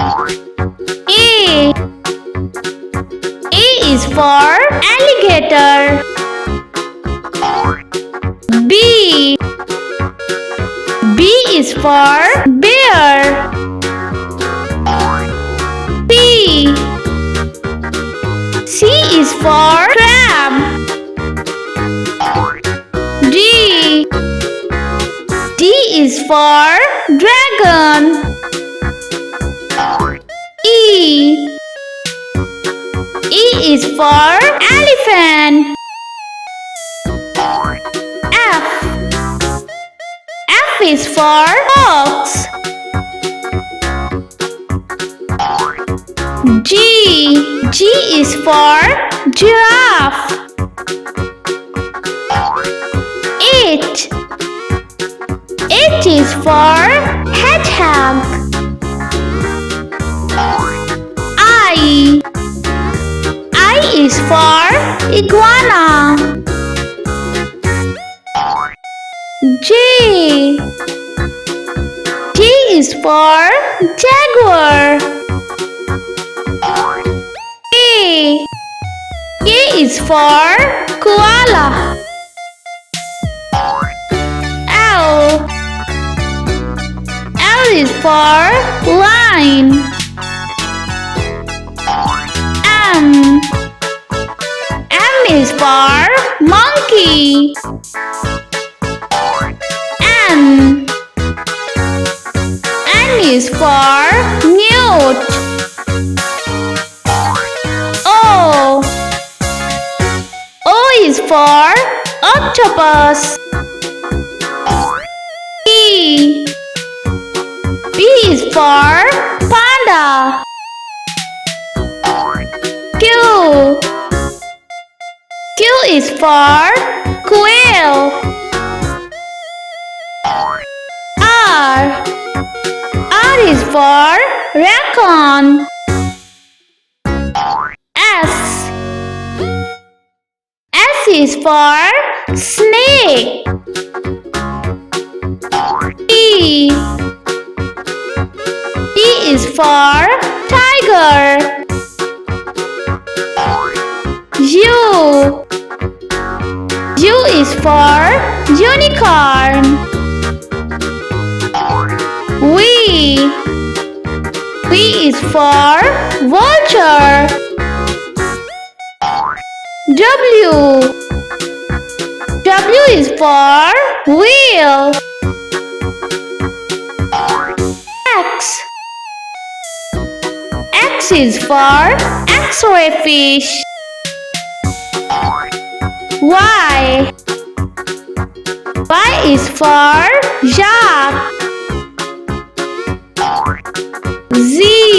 A. A is for alligator. B. B is for bear. C. C is for crab. D. D is for dragon. E. E is for elephant. F. F is for fox. G. G is for giraffe. H. H is for hedgehog. I. I is for iguana. J. J is for jaguar. K. K is for koala. L. L is for lion. M. M is for monkey. N. N is for newt. O. O is for octopus. P. P is for panda. Q. Q is for quail. R. R is for raccoon. S. S is for snake. T. T is for tiger. U. U is for unicorn. V. V is for vulture. W. W is for whale. X. X is for X-ray fish. Y. Y is for yak. Z.